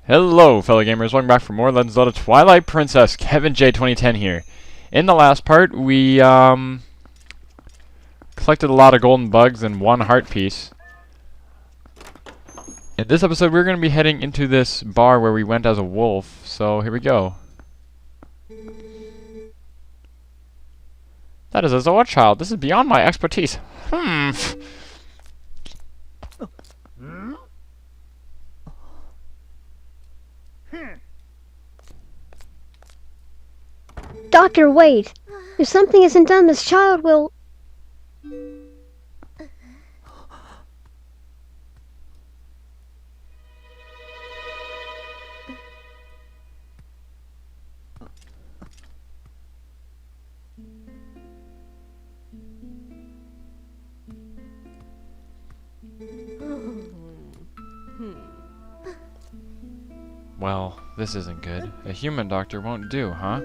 Hello, fellow gamers. Welcome back for more Legend of Zelda Twilight Princess. Kevin J 2010 here. In the last part, we collected a lot of golden bugs and one heart piece. In this episode, we're going to be heading into this bar where we went as a wolf. So here we go. That is a Zora child. This is beyond my expertise. Doctor, wait! If something isn't done, this child will... Well, this isn't good. A human doctor won't do, huh?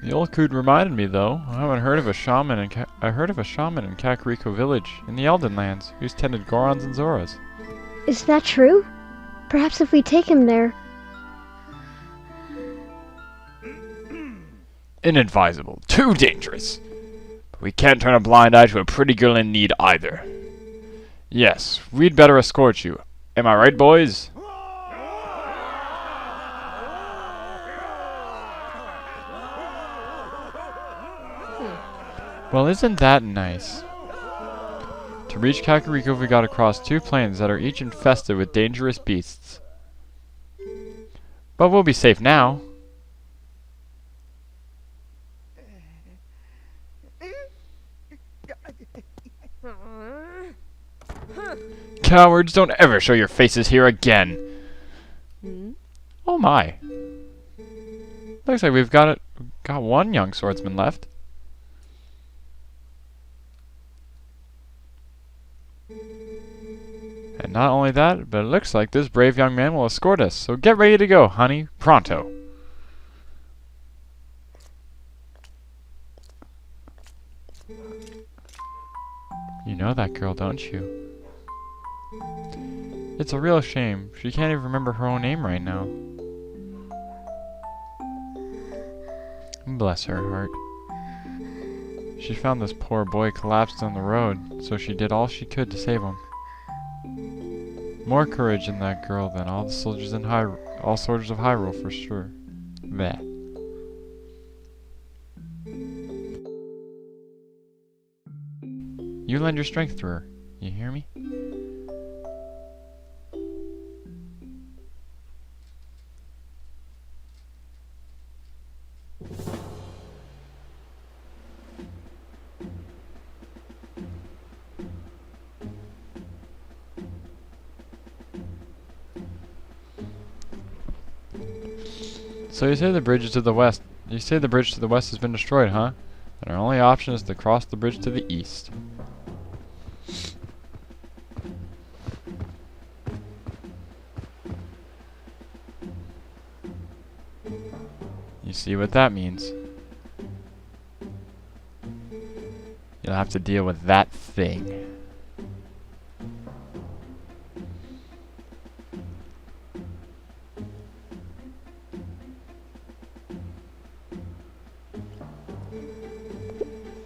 The old coot reminded me, though. I haven't heard of a shaman in Kakariko village in the Elden lands who's tended Gorons and Zoras. Is that true? Perhaps if we take him there... Inadvisable. Too dangerous. But we can't turn a blind eye to a pretty girl in need either. Yes, we'd better escort you. Am I right, boys? Well, isn't that nice? To reach Kakariko, we gotta cross two plains that are each infested with dangerous beasts. But we'll be safe now. Cowards, don't ever show your faces here again. Oh my. Looks like we've got one young swordsman left. And not only that, but it looks like this brave young man will escort us. So get ready to go, honey. Pronto. You know that girl, don't you? It's a real shame. She can't even remember her own name right now. Bless her heart. She found this poor boy collapsed on the road, so she did all she could to save him. More courage in that girl than all the soldiers in all soldiers of Hyrule for sure. Bleh. You lend your strength to her. You hear me? So you say the bridge is to the west. You say the bridge to the west has been destroyed, huh? And our only option is to cross the bridge to the east. You see what that means? You'll have to deal with that thing.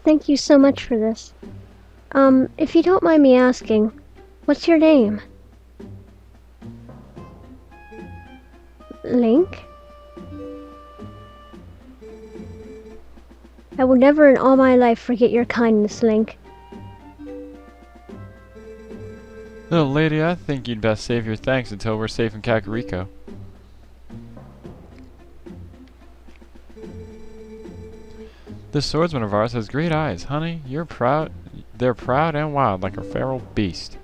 Thank you so much for this. If you don't mind me asking, what's your name? Link? I will never in all my life forget your kindness, Link. Little lady, I think you'd best save your thanks until we're safe in Kakariko. This swordsman of ours has great eyes, honey. They're proud and wild like a feral beast.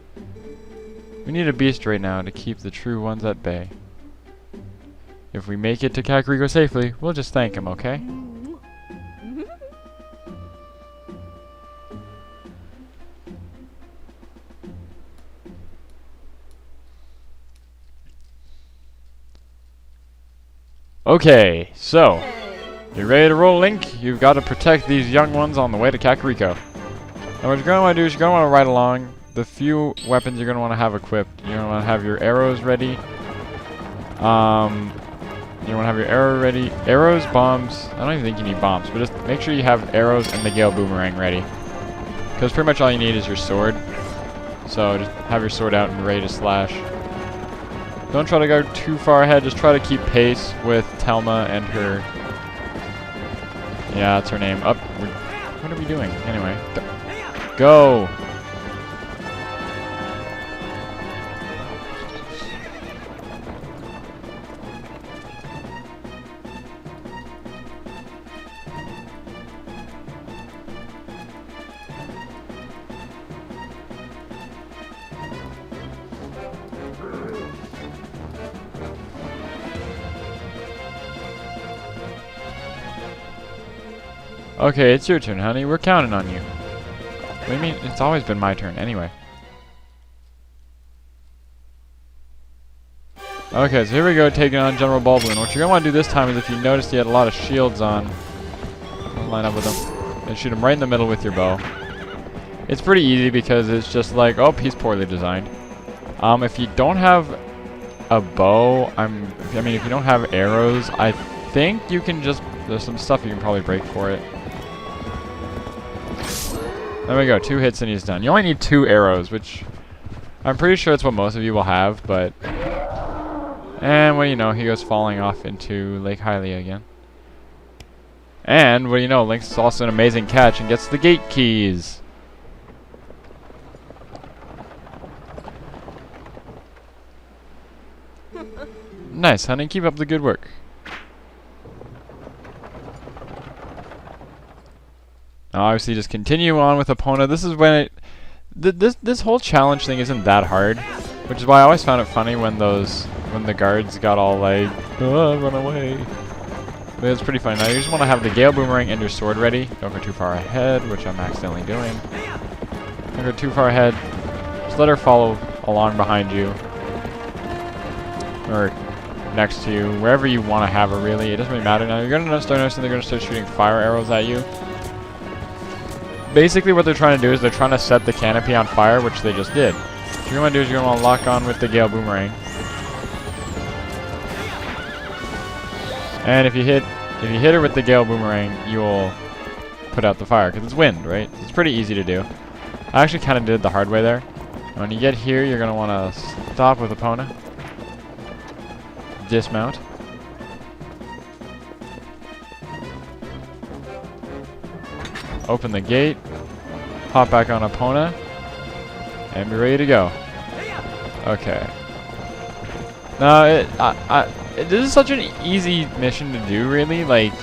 We need a beast right now to keep the true ones at bay. If we make it to Kakariko safely, we'll just thank him, okay? Okay, so You ready to roll, Link? You've got to protect these young ones on the way to Kakariko. Now what you're going to want to do is you're going to want to ride along. The few weapons you're going to want to have equipped. You're going to want to have your arrows ready. You want to have your arrow ready. Arrows, bombs. I don't even think you need bombs, but just make sure you have arrows and the Gale Boomerang ready. Because pretty much all you need is your sword. So just have your sword out and ready to slash. Don't try to go too far ahead. Just try to keep pace with Telma and her... Yeah, that's her name. Up. What are we doing? Anyway. Go! Okay, it's your turn, honey. We're counting on you. What do you mean? It's always been my turn, anyway. Okay, so here we go, taking on General Bulblin. What you're going to want to do this time is if you noticed he had a lot of shields on, line up with him, and shoot him right in the middle with your bow. It's pretty easy because it's just like, oh, he's poorly designed. If you don't have a bow, I mean, if you don't have arrows, I think you can just, there's some stuff you can probably break for it. There we go, 2 hits and he's done. You only need 2 arrows, which I'm pretty sure it's what most of you will have, but... And what do you know, he goes falling off into Lake Hylia again. And what do you know, Link's also an amazing catch and gets the gate keys. Nice, honey, keep up the good work. Now, obviously, just continue on with Epona. This is when this whole challenge thing isn't that hard, which is why I always found it funny when the guards got all like, oh, run away. But it's pretty funny. Now you just want to have the Gale Boomerang and your sword ready. Don't go too far ahead, which I'm accidentally doing. Don't go too far ahead. Just let her follow along behind you, or next to you, wherever you want to have her. Really, it doesn't really matter. Now you're gonna start noticing they're gonna start shooting fire arrows at you. Basically what they're trying to do is they're trying to set the canopy on fire, which they just did. What you're going to do is you're going to lock on with the Gale Boomerang. And if you hit her with the Gale Boomerang, you'll put out the fire, because it's wind, right? It's pretty easy to do. I actually kind of did the hard way there. And when you get here, you're going to want to stop with Epona. Dismount. Open the gate, hop back on Epona, and be ready to go. Okay. Now, this is such an easy mission to do, really. Like,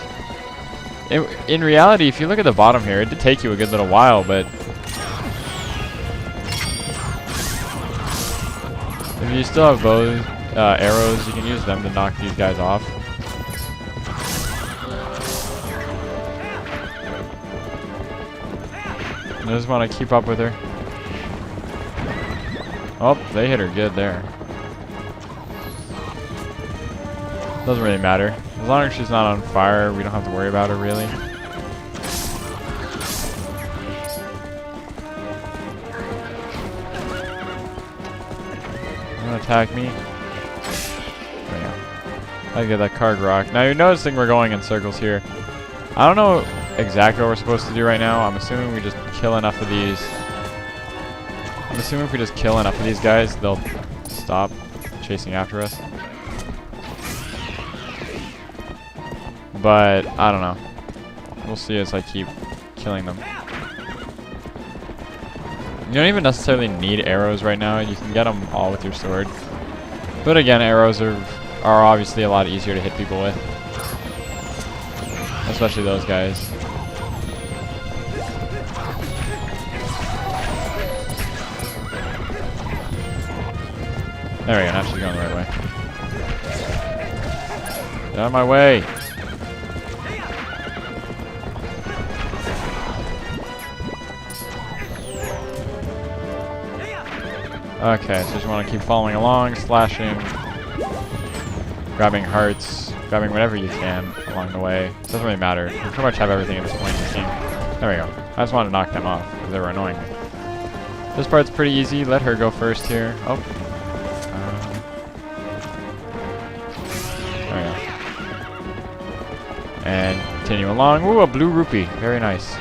in reality, if you look at the bottom here, it did take you a good little while, but if you still have bows, arrows, you can use them to knock these guys off. I just want to keep up with her. Oh, they hit her good there. Doesn't really matter. As long as she's not on fire, we don't have to worry about her, really. You want to attack me? There we go. I get that card rock. Now you're noticing we're going in circles here. I don't know exactly what we're supposed to do right now. I'm assuming we just kill enough of these. I'm assuming if we just kill enough of these guys, they'll stop chasing after us. But I don't know. We'll see as I keep killing them. You don't even necessarily need arrows right now. You can get them all with your sword. But again, arrows are obviously a lot easier to hit people with. Especially those guys. There we go, now she's going the right way. Get out of my way! Okay, so just want to keep following along, slashing, grabbing hearts, grabbing whatever you can along the way. Doesn't really matter. We pretty much have everything at this point in the game. There we go. I just wanted to knock them off because they were annoying me. This part's pretty easy. Let her go first here. Oh. There we go. And continue along. Ooh, a blue rupee. Very nice.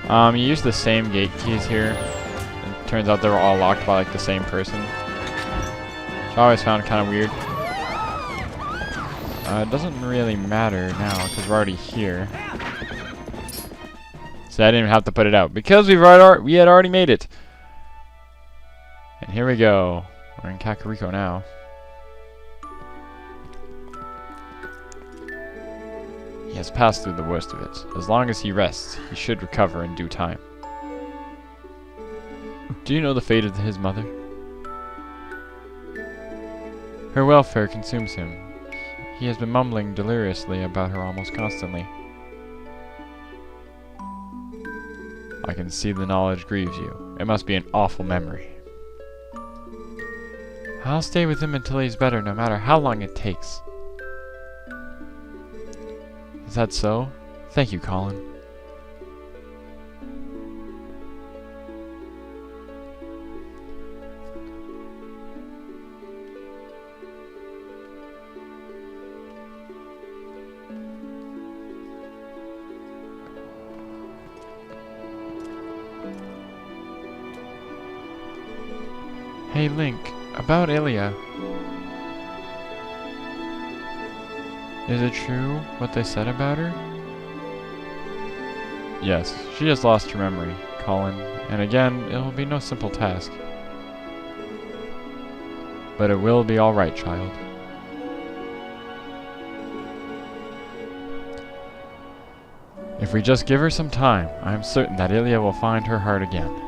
You use the same gate keys here. It turns out they were all locked by like the same person. Which I always found kind of weird. It doesn't really matter now because we're already here. So I didn't even have to put it out because we had already made it. And here we go. We're in Kakariko now. He has passed through the worst of it. As long as he rests, he should recover in due time. Do you know the fate of his mother? Her welfare consumes him. He has been mumbling deliriously about her almost constantly. I can see the knowledge grieves you. It must be an awful memory. I'll stay with him until he's better, no matter how long it takes. Is that so? Thank you, Colin. Hey Link, about Ilia. Is it true what they said about her? Yes, she has lost her memory, Colin, and again, it will be no simple task. But it will be alright, child. If we just give her some time, I am certain that Ilia will find her heart again.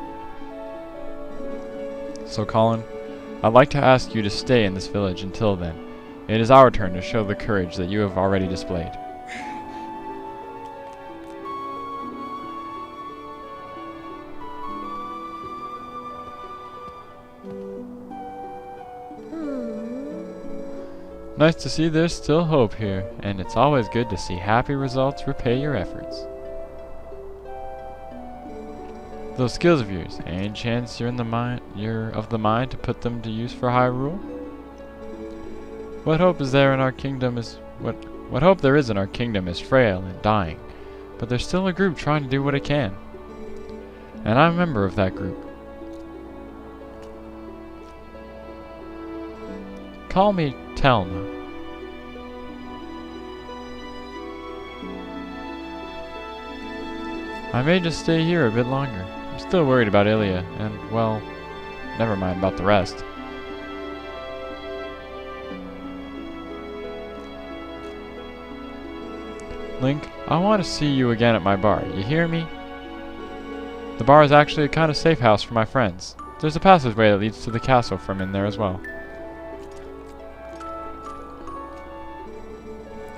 So Colin, I'd like to ask you to stay in this village until then. It is our turn to show the courage that you have already displayed. Nice to see there's still hope here, and it's always good to see happy results repay your efforts. Those skills of yours, any chance you're of the mind to put them to use for Hyrule? What hope there is in our kingdom is frail and dying, but there's still a group trying to do what it can. And I'm a member of that group. Call me Telma. I may just stay here a bit longer. I'm still worried about Ilia, and, well, never mind about the rest. Link, I want to see you again at my bar. You hear me? The bar is actually a kind of safe house for my friends. There's a passageway that leads to the castle from in there as well.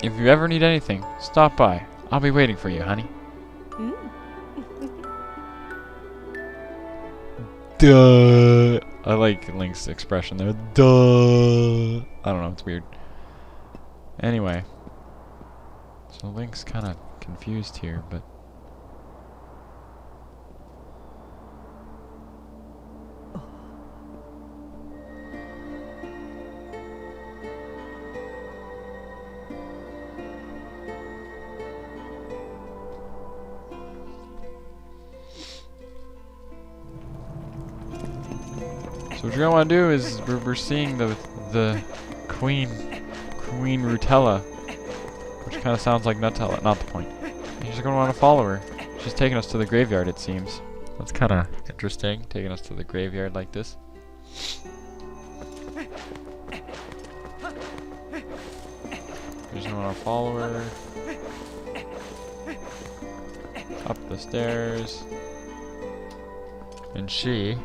If you ever need anything, stop by. I'll be waiting for you, honey. Duh. I like Link's expression there. Duh. I don't know, it's weird. Anyway. So Link's kind of confused here, but... So what you're gonna want to do is we're seeing the Queen Rutella, which kind of sounds like Nutella. Not the point. You're just gonna want to follow her. She's taking us to the graveyard, it seems. That's kind of interesting, taking us to the graveyard like this. You're just gonna want to follow her up the stairs, and she.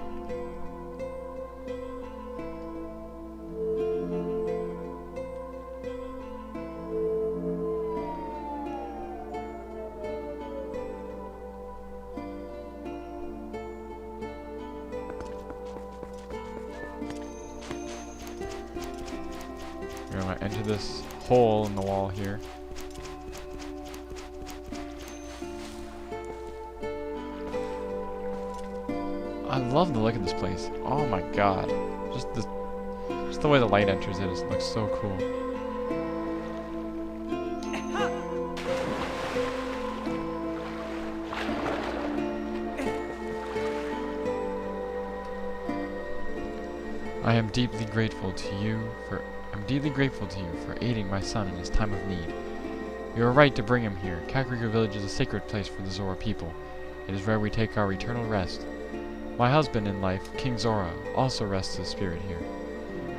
this hole in the wall here. I love the look of this place. Oh my god. Just the way the light enters it looks so cool. I'm deeply grateful to you for aiding my son in his time of need. You are right to bring him here. Kakariko village is a sacred place for the Zora people. It is where we take our eternal rest. My husband in life, King Zora, also rests his spirit here.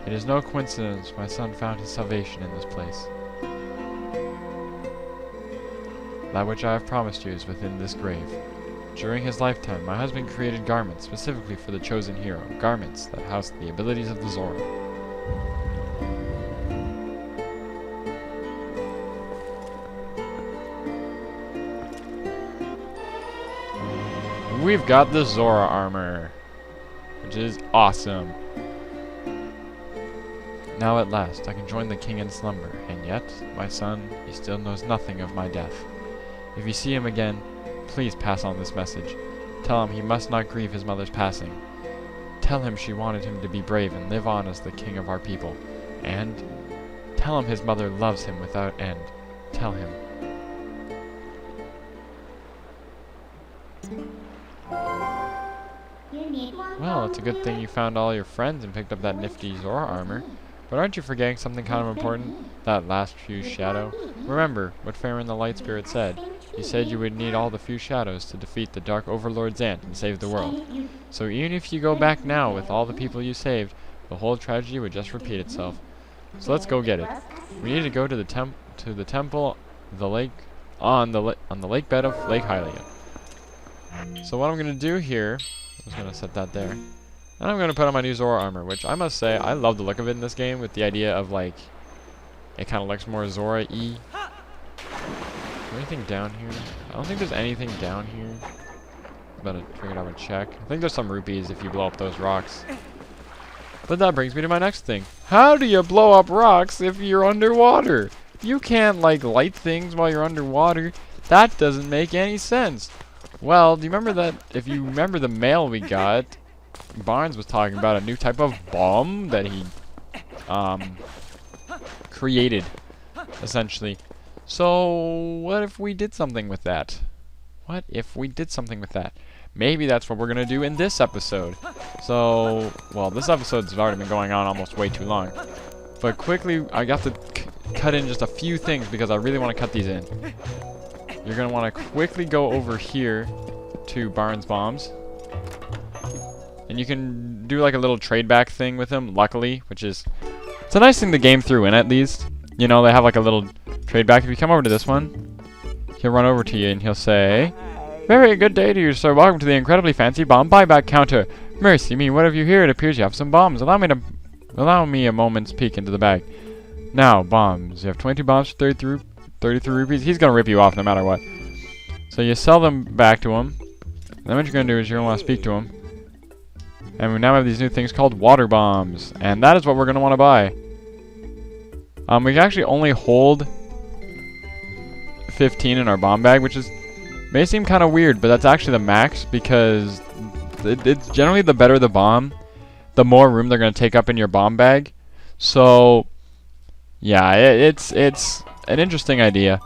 It is no coincidence my son found his salvation in this place. That which I have promised you is within this grave. During his lifetime, my husband created garments specifically for the chosen hero, garments that house the abilities of the Zora. We've got the Zora armor, which is awesome. Now at last, I can join the king in slumber, and yet, my son, he still knows nothing of my death. If you see him again, please pass on this message. Tell him he must not grieve his mother's passing. Tell him she wanted him to be brave and live on as the king of our people. And tell him his mother loves him without end. Tell him. Well, it's a good thing you found all your friends and picked up that nifty Zora armor. But aren't you forgetting something kind of important? That last fuse shadow? Remember what Farron the Light Spirit said. He said you would need all the few shadows to defeat the Dark Overlord's aunt and save the world. So even if you go back now with all the people you saved, the whole tragedy would just repeat itself. So let's go get it. We need to go to the temple, on the lake bed of Lake Hylia. So what I'm gonna do here, I'm just gonna set that there. And I'm gonna put on my new Zora armor, which I must say I love the look of it in this game, with the idea of like it kind of looks more Zora-y. Anything down here? I don't think there's anything down here. About to figure it out and check. I think there's some rupees if you blow up those rocks. But that brings me to my next thing. How do you blow up rocks if you're underwater? You can't like light things while you're underwater. That doesn't make any sense. Well, do you remember that? If you remember the mail we got, Barnes was talking about a new type of bomb that he created, essentially. So, what if we did something with that? What if we did something with that? Maybe that's what we're going to do in this episode. So, well, this episode's already been going on almost way too long. But quickly, I got to cut in just a few things because I really want to cut these in. You're going to want to quickly go over here to Barnes Bombs. And you can do like a little trade back thing with him, luckily, which is... It's a nice thing the game threw in, at least. You know, they have like a little trade back. If you come over to this one, he'll run over to you and he'll say, "Very good day to you, sir. Welcome to the incredibly fancy bomb buyback counter. Mercy me, what have you here? It appears you have some bombs. Allow me a moment's peek into the bag. Now, bombs. You have 20 bombs for 33 rupees. He's gonna rip you off no matter what. So you sell them back to him. Then what you're gonna do is you're gonna want to speak to him. And we now have these new things called water bombs, and that is what we're gonna want to buy. We can actually only hold 15 in our bomb bag, which may seem kind of weird, but that's actually the max because it's generally the better the bomb, the more room they're going to take up in your bomb bag. So, yeah, it's an interesting idea.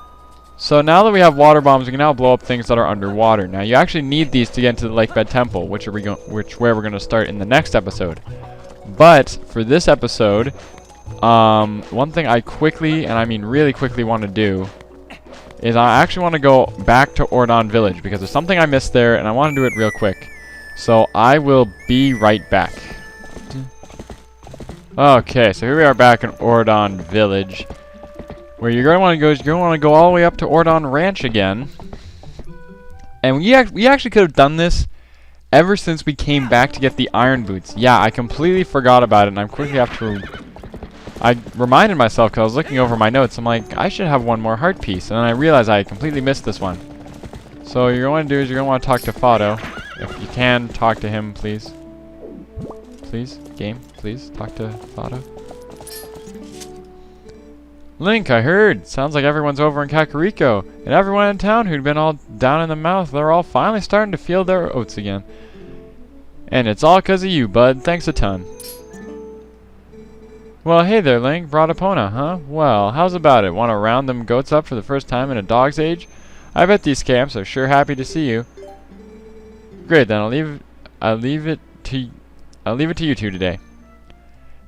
So now that we have water bombs, we can now blow up things that are underwater. Now you actually need these to get into the Lakebed Temple, where we're going to start in the next episode. But for this episode, one thing I quickly, and I mean really quickly, want to do is I actually want to go back to Ordon Village because there's something I missed there, and I want to do it real quick. So I will be right back. Okay, so here we are back in Ordon Village. Where you're going to want to go is you're going to want to go all the way up to Ordon Ranch again. And we actually could have done this ever since we came back to get the iron boots. Yeah, I completely forgot about it, and I'm quickly have to... I reminded myself because I was looking over my notes. I'm like, I should have one more heart piece. And then I realized I completely missed this one. So what you're going to do is you're going to want to talk to Fado. If you can, talk to him, please. Please, game, please, talk to Fado. Link, I heard. Sounds like everyone's over in Kakariko. And everyone in town who'd been all down in the mouth, they're all finally starting to feel their oats again. And it's all 'cause of you, bud. Thanks a ton. Well, hey there, Link. Brought Epona, huh? Well, how's about it? Want to round them goats up for the first time in a dog's age? I bet these camps are sure happy to see you. Great, then I'll leave it to you two today.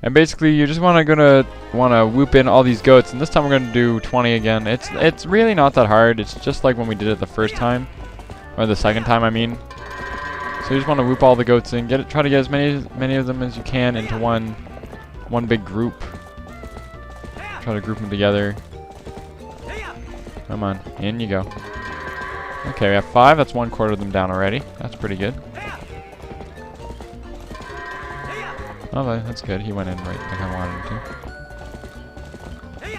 And basically, you just wanna whoop in all these goats, and this time we're gonna do 20 again. It's really not that hard. It's just like when we did it the first time, or the second time, I mean. So you just want to whoop all the goats in, try to get as many of them as you can into one big group. Try to group them together. Come on, in you go. Okay, we have 5. That's 1/4 of them down already. That's pretty good. Oh, that's good. He went in right like I wanted him to.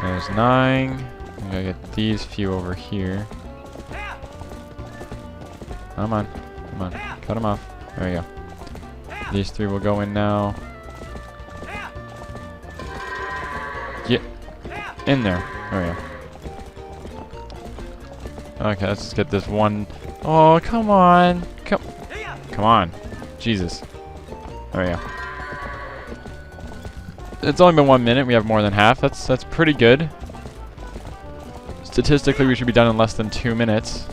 There's 9. We gotta get these few over here. Come on. Come on. Cut them off. There we go. These 3 will go in now. Get in there. There we go. Okay, let's just get this one. Oh, come on. Come on. Jesus. There we go. It's only been 1 minute. We have more than half. That's pretty good. Statistically, we should be done in less than 2 minutes.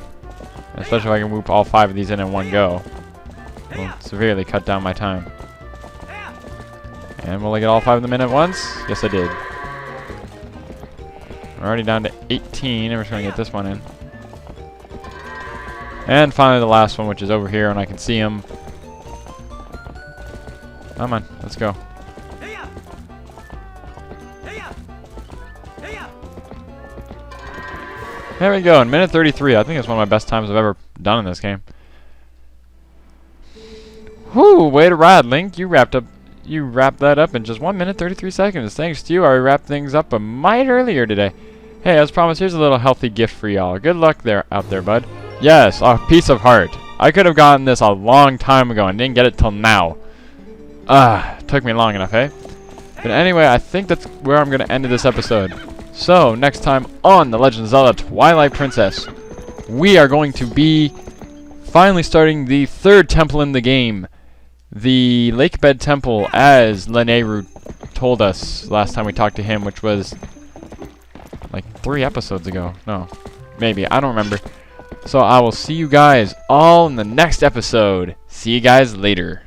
Especially if I can whoop all 5 of these in one go. It'll severely cut down my time. And will I get all 5 of them in at once? Yes, I did. We're already down to 18, and we're just going to get this one in. And finally the last one, which is over here, and I can see him. Come on, let's go. There we go, in minute 33. I think it's one of my best times I've ever done in this game. Whoo, way to ride, Link. You wrapped that up in just 1 minute 33 seconds. Thanks to you, I wrapped things up a mite earlier today. Hey, as promised, here's a little healthy gift for y'all. Good luck out there, bud. Yes, a piece of heart. I could have gotten this a long time ago and didn't get it till now. Took me long enough, eh? But anyway, I think that's where I'm going to end this episode. So, next time on The Legend of Zelda Twilight Princess, we are going to be finally starting the 3rd temple in the game. The Lakebed Temple, as Leneru told us last time we talked to him, which was like 3 episodes ago. No, maybe. I don't remember. So I will see you guys all in the next episode. See you guys later.